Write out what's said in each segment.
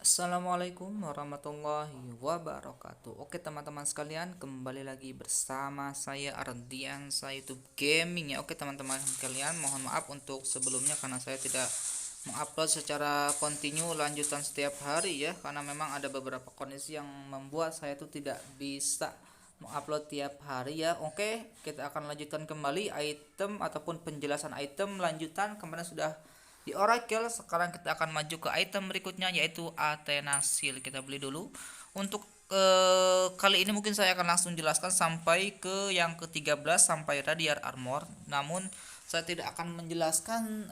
Assalamualaikum warahmatullahi wabarakatuh. Oke teman-teman sekalian, kembali lagi bersama saya Ardian, saya YouTube Gaming ya. Oke teman-teman sekalian, mohon maaf untuk sebelumnya karena saya tidak mengupload secara kontinu lanjutan setiap hari ya, karena memang ada beberapa kondisi yang membuat saya tuh tidak bisa mengupload tiap hari ya. Oke, kita akan lanjutkan kembali item ataupun penjelasan item lanjutan. Kemarin sudah di Oracle, sekarang kita akan maju ke item berikutnya yaitu Athena Seal. Kita beli dulu. Untuk kali ini mungkin saya akan langsung jelaskan sampai ke yang ke-13 sampai Radiar Armor. Namun saya tidak akan menjelaskan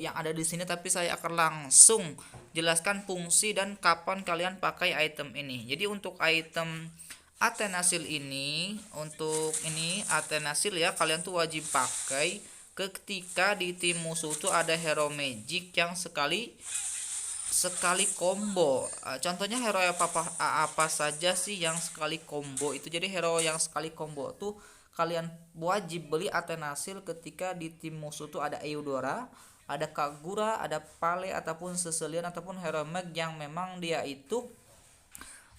yang ada di sini, tapi saya akan langsung jelaskan fungsi dan kapan kalian pakai item ini. Jadi untuk item Athena Seal ini, untuk ini Athena Seal ya, kalian tuh wajib pakai ketika di tim musuh tuh ada hero magic yang sekali combo. Contohnya hero apa saja sih yang sekali combo itu. Jadi hero yang sekali combo tuh kalian wajib beli Athena Seal ketika di tim musuh tuh ada Eudora, ada Kagura, ada Pale ataupun Seselian ataupun hero mag yang memang dia itu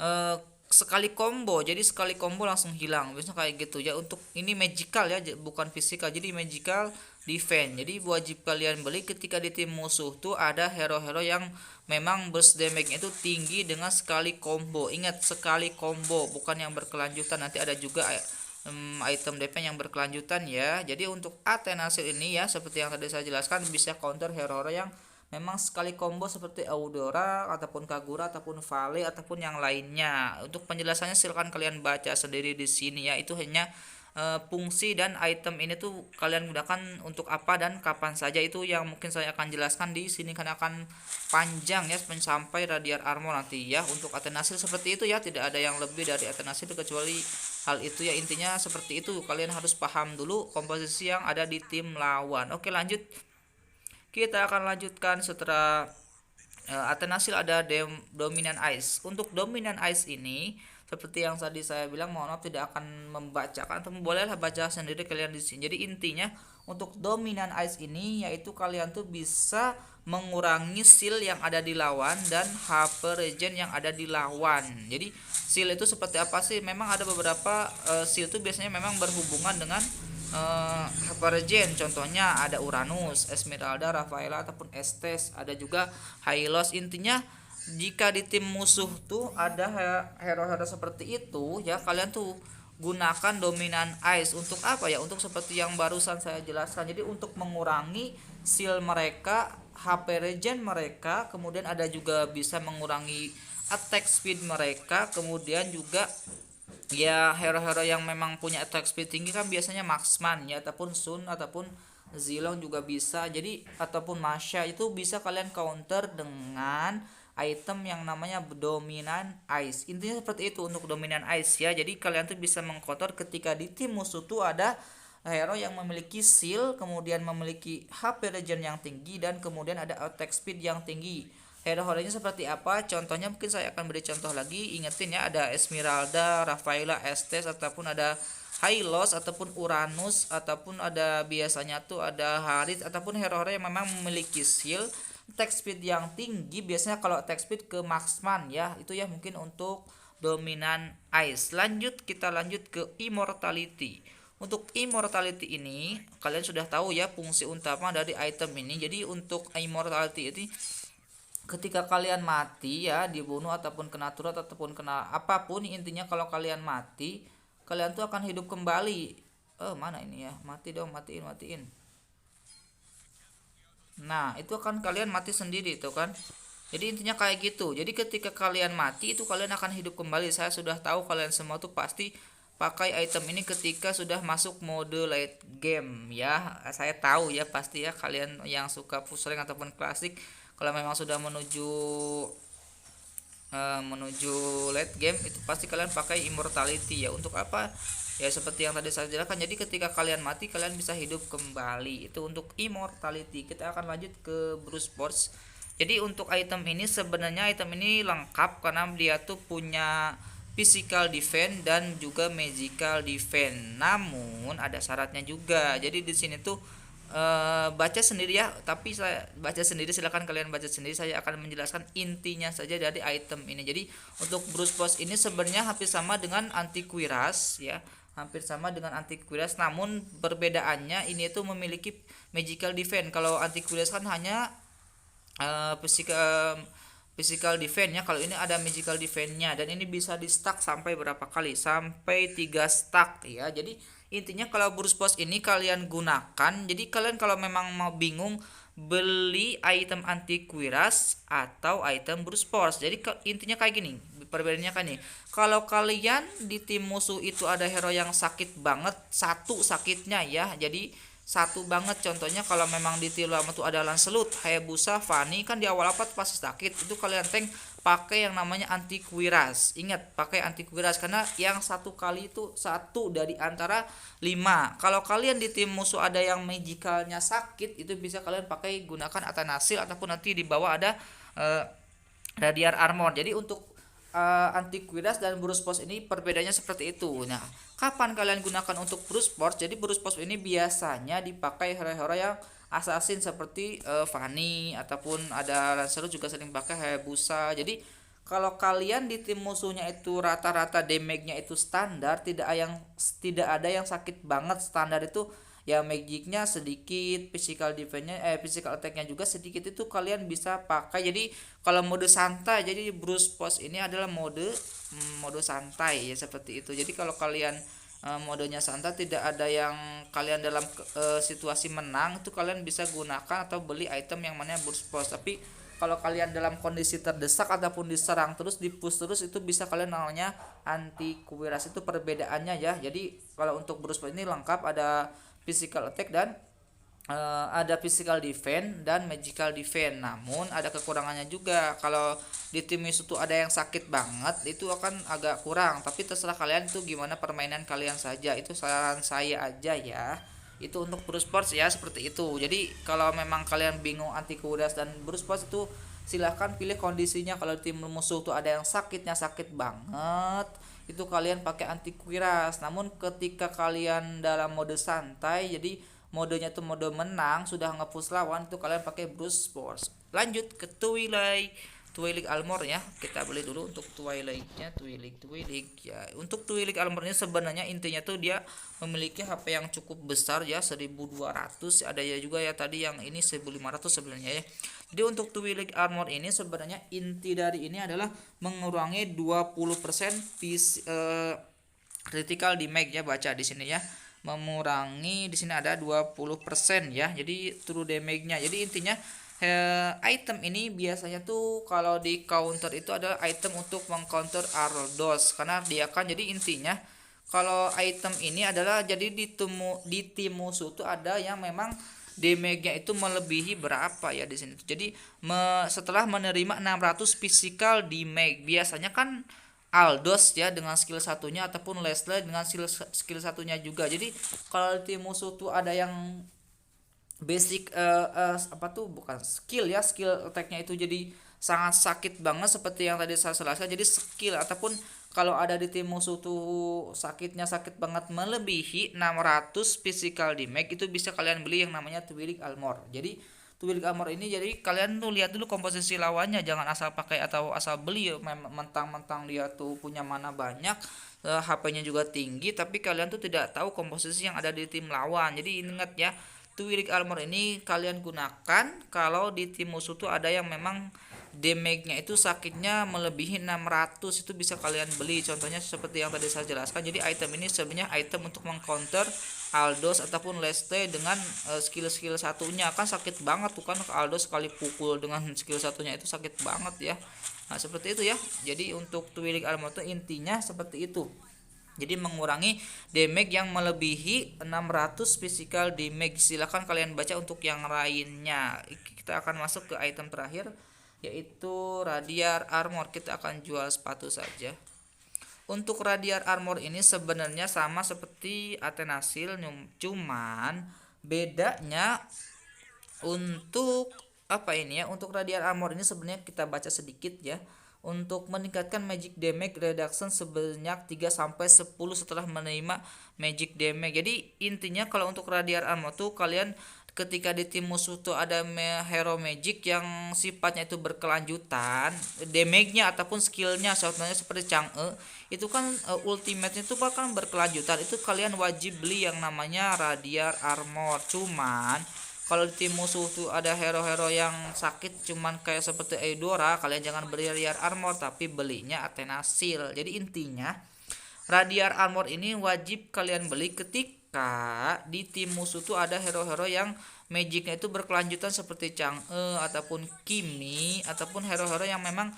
eh, sekali combo. Jadi sekali combo langsung hilang, biasanya kayak gitu ya. Untuk ini magical ya, bukan fisikal, jadi magical defense. Jadi wajib kalian beli ketika di tim musuh tuh ada hero-hero yang memang burst damage itu tinggi dengan sekali combo. Ingat, sekali combo, bukan yang berkelanjutan. Nanti ada juga item defense yang berkelanjutan ya. Jadi untuk Athena Seal ini ya, seperti yang tadi saya jelaskan, bisa counter hero-hero yang memang sekali combo seperti Aurora ataupun Kagura ataupun Vale ataupun yang lainnya. Untuk penjelasannya silakan kalian baca sendiri di sini ya. Itu hanya fungsi dan item ini tuh kalian gunakan untuk apa dan kapan saja, itu yang mungkin saya akan jelaskan di sini karena akan panjang ya sampai Radiar Armor nanti ya. Untuk Athena Seal seperti itu ya, tidak ada yang lebih dari Athena Seal kecuali hal itu ya. Intinya seperti itu, kalian harus paham dulu komposisi yang ada di tim lawan. Oke, lanjut. Kita akan lanjutkan setelah Athena Seal ada Dominant Ice. Untuk Dominant Ice ini seperti yang tadi saya bilang, mohon maaf tidak akan membacakan, atau bolehlah baca sendiri kalian di sini. Jadi intinya untuk Dominant Ice ini yaitu kalian tuh bisa mengurangi seal yang ada di lawan dan HP regen yang ada di lawan. Jadi seal itu seperti apa sih? Memang ada beberapa seal itu biasanya memang berhubungan dengan Hypergen. Contohnya ada Uranus, Esmeralda, Rafaela ataupun Estes, ada juga Hylos. Intinya jika di tim musuh tuh ada hero-hero seperti itu ya, kalian tuh gunakan dominan ice. Untuk apa ya? Untuk seperti yang barusan saya jelaskan. Jadi untuk mengurangi seal mereka, HP regen mereka, kemudian ada juga bisa mengurangi attack speed mereka, kemudian juga ya hero-hero yang memang punya attack speed tinggi kan biasanya Marksman ya, ataupun Sun ataupun Zilong juga bisa. Jadi ataupun Masha itu bisa kalian counter dengan item yang namanya dominan ice. Intinya seperti itu untuk dominan ice ya. Jadi kalian tuh bisa mengcounter ketika di tim musuh tuh ada hero yang memiliki seal, kemudian memiliki HP regen yang tinggi, dan kemudian ada attack speed yang tinggi. Hero-heronya seperti apa? Contohnya mungkin saya akan beri contoh lagi. Ingetin ya, ada Esmeralda, Rafaela, Estes, ataupun ada Hylos, ataupun Uranus, ataupun ada biasanya tuh ada Haris, ataupun hero-hero yang memang memiliki seal, attack speed yang tinggi. Biasanya kalau attack speed ke Marksman ya, itu ya mungkin untuk dominan ice. Kita lanjut ke Immortality. Untuk Immortality ini kalian sudah tahu ya fungsi utama dari item ini. Jadi untuk Immortality ini ketika kalian mati ya, dibunuh ataupun kena turret ataupun kena apapun, intinya kalau kalian mati kalian tuh akan hidup kembali. Mana ini ya, mati dong, matiin. Nah itu akan kalian mati sendiri itu kan. Jadi intinya kayak gitu. Jadi ketika kalian mati itu kalian akan hidup kembali. Saya sudah tahu kalian semua tuh pasti pakai item ini ketika sudah masuk mode late game ya. Saya tahu ya pasti ya, kalian yang suka push rank ataupun klasik, kalau memang sudah menuju late game itu pasti kalian pakai immortality ya. Untuk apa ya? Seperti yang tadi saya jelaskan, jadi ketika kalian mati kalian bisa hidup kembali, itu untuk immortality. Kita akan lanjut ke Bruce Force. Jadi untuk item ini sebenarnya item ini lengkap karena dia tuh punya physical defense dan juga magical defense. Namun ada syaratnya juga. Jadi di sini tuh baca sendiri ya, tapi saya baca sendiri, silakan kalian baca sendiri, saya akan menjelaskan intinya saja dari item ini. Jadi untuk Bruce Force ini sebenarnya hampir sama dengan anti kuiras ya, hampir sama dengan anti kuiras, namun perbedaannya ini itu memiliki magical defense. Kalau anti kuiras kan hanya physical defense ya, kalau ini ada magical defense-nya, dan ini bisa di stack sampai berapa kali, sampai 3 stack ya. Jadi intinya kalau Bruce Force ini kalian gunakan, jadi kalian kalau memang mau bingung beli item anti kuiras atau item Bruce Force, jadi intinya kayak gini perbedaannya kan nih. Kalau kalian di tim musuh itu ada hero yang sakit banget, satu sakitnya ya, jadi satu banget, contohnya kalau memang di tim lama tuh ada Lancelot, Hayabusa, Fanny, kan di awal apa pasti sakit, itu kalian tank pakai yang namanya anti kuiras. Ingat, pakai anti kuiras karena yang satu kali itu satu dari antara 5. Kalau kalian di tim musuh ada yang magicalnya sakit, itu bisa kalian pakai gunakan Atanasil, ataupun nanti di bawah ada uh, Radiar Armor. Jadi untuk anti kuiras dan Bruce Force ini perbedaannya seperti itu. Nah, kapan kalian gunakan untuk Bruce Force? Jadi Bruce Force ini biasanya dipakai hero-hero yang assassin seperti Fanny, ataupun ada Lancelot juga sering pakai Hayabusa. Jadi kalau kalian di tim musuhnya itu rata-rata damage-nya itu standar, tidak ada yang sakit banget, standar itu ya, magicnya sedikit, physical defense-nya physical attack-nya juga sedikit, itu kalian bisa pakai. Jadi kalau mode santai, jadi Bruce Force ini adalah mode santai ya, seperti itu. Jadi kalau kalian modenya santai, tidak ada yang kalian dalam situasi menang, itu kalian bisa gunakan atau beli item yang mana Bruce Force. Tapi kalau kalian dalam kondisi terdesak ataupun diserang terus, di push terus, itu bisa kalian namanya anti kuiras. Itu perbedaannya ya. Jadi kalau untuk Bruce Force ini lengkap, ada physical attack dan ada physical defense dan magical defense. Namun ada kekurangannya juga. Kalau di tim musuh tuh ada yang sakit banget, itu akan agak kurang. Tapi terserah kalian tuh gimana permainan kalian saja. Itu saran saya aja ya. Itu untuk Bruce Force ya, seperti itu. Jadi kalau memang kalian bingung anti kuiras dan Bruce Force, itu silahkan pilih kondisinya. Kalau tim musuh tuh ada yang sakitnya sakit banget, itu kalian pakai anti kuiras. Namun ketika kalian dalam mode santai, jadi modenya tuh mode menang, sudah ngepush lawan, itu kalian pakai Bruce Force. Lanjut ke Twilight Armor ya, kita beli dulu untuk Twilightnya. Twilight ya. Untuk Twilight Armornya sebenarnya intinya tuh dia memiliki HP yang cukup besar ya, 1200, ada ya juga ya tadi yang ini 1500 sebenarnya ya. Jadi untuk Twilight Armor ini sebenarnya inti dari ini adalah mengurangi 20% critical damage ya, baca di sini ya. Mengurangi di sini ada 20% ya. Jadi true damage-nya. Jadi intinya item ini biasanya tuh kalau di counter itu adalah item untuk mengcounter Ardos, karena dia kan, jadi intinya kalau item ini adalah, jadi di tim musuh tuh ada yang memang damage-nya itu melebihi berapa ya di sini. Jadi setelah menerima 600 physical damage, biasanya kan Aldos ya dengan skill satunya, ataupun Leslie dengan skill satunya juga. Jadi kalau tim musuh tuh ada yang basic apa tuh, bukan skill ya, skill attack-nya itu jadi sangat sakit banget seperti yang tadi saya jelaskan. Jadi skill ataupun kalau ada di tim musuh tuh sakitnya sakit banget melebihi 600 physical damage, itu bisa kalian beli yang namanya Twilight Armor. Jadi Twilight Armor ini, jadi kalian tuh lihat dulu komposisi lawannya, jangan asal pakai atau asal beli mentang-mentang dia tuh punya mana banyak, HP-nya juga tinggi, tapi kalian tuh tidak tahu komposisi yang ada di tim lawan. Jadi ingat ya, Twilight Armor ini kalian gunakan kalau di tim musuh tuh ada yang memang damage-nya itu sakitnya melebihi 600, itu bisa kalian beli. Contohnya seperti yang tadi saya jelaskan. Jadi item ini sebenarnya item untuk mengcounter Aldos ataupun Leste dengan skill-skill satunya. Kan sakit banget tuh kan, Aldos sekali pukul dengan skill satunya itu sakit banget ya. Nah seperti itu ya. Jadi untuk Twilight Armor itu intinya seperti itu. Jadi mengurangi damage yang melebihi 600 physical damage. Silahkan kalian baca untuk yang lainnya. Kita akan masuk ke item terakhir, yaitu Radiar Armor. Kita akan jual sepatu saja. Untuk Radiar Armor ini sebenarnya sama seperti Atenasil, cuman bedanya untuk apa ini ya, untuk Radiar Armor ini sebenarnya kita baca sedikit ya. Untuk meningkatkan magic damage reduction sebanyak 3-10 setelah menerima magic damage. Jadi intinya kalau untuk Radiar Armor tuh kalian ketika di tim musuh tuh ada hero magic yang sifatnya itu berkelanjutan, damage-nya ataupun skillnya contohnya seperti Chang'e itu kan ultimate-nya itu bahkan berkelanjutan, itu kalian wajib beli yang namanya Radiant Armor. Cuman kalau di tim musuh tuh ada hero-hero yang sakit cuman kayak seperti Eudora, kalian jangan beli Radiant Armor tapi belinya Athena Shield. Jadi intinya Radiant Armor ini wajib kalian beli ketika di tim musuh tuh ada hero-hero yang magicnya itu berkelanjutan seperti Chang'e ataupun Kimi ataupun hero-hero yang memang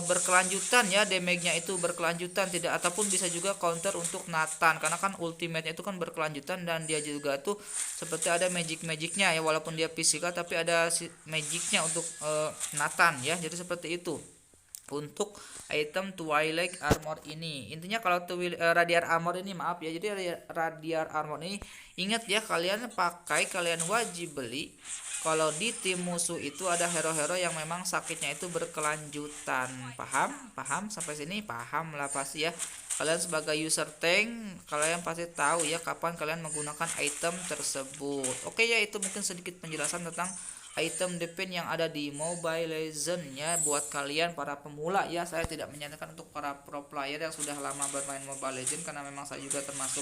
berkelanjutan ya, damage-nya itu berkelanjutan tidak, ataupun bisa juga counter untuk Nathan karena kan ultimate-nya itu kan berkelanjutan dan dia juga tuh seperti ada magic-magicnya ya, walaupun dia physical tapi ada magicnya untuk Nathan ya. Jadi seperti itu untuk item Twilight Armor ini. Intinya kalau Radiant Armor ini maaf ya, jadi Radiant Armor ini ingat ya, kalian pakai, kalian wajib beli kalau di tim musuh itu ada hero-hero yang memang sakitnya itu berkelanjutan. Paham sampai sini? Paham lah pasti ya. Kalian sebagai user tank kalian pasti tahu ya kapan kalian menggunakan item tersebut. Oke ya, itu mungkin sedikit penjelasan tentang item defense yang ada di Mobile Legends ya, buat kalian para pemula ya. Saya tidak menyarankan untuk para pro player yang sudah lama bermain Mobile Legends karena memang saya juga termasuk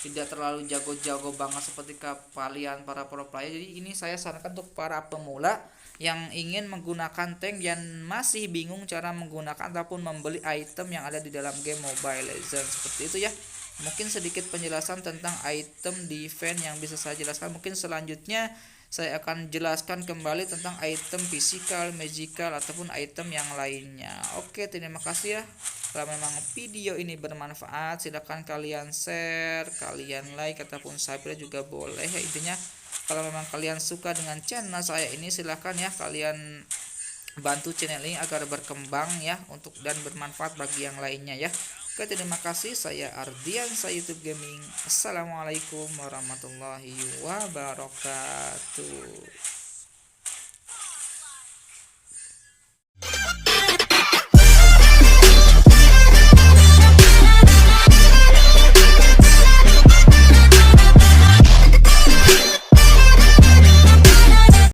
tidak terlalu jago-jago banget seperti kalian para pro player. Jadi ini saya sarankan untuk para pemula yang ingin menggunakan tank yang masih bingung cara menggunakan ataupun membeli item yang ada di dalam game Mobile Legends. Seperti itu ya. Mungkin sedikit penjelasan tentang item defense yang bisa saya jelaskan. Mungkin selanjutnya saya akan jelaskan kembali tentang item physical, magical ataupun item yang lainnya. Oke, terima kasih ya. Kalau memang video ini bermanfaat, silakan kalian share, kalian like ataupun subscribe juga boleh ya. Intinya kalau memang kalian suka dengan channel saya ini, silakan ya kalian bantu channel ini agar berkembang ya, untuk dan bermanfaat bagi yang lainnya ya. Oke, terima kasih. Saya Ardian, saya YouTube Gaming. Assalamualaikum warahmatullahi wabarakatuh.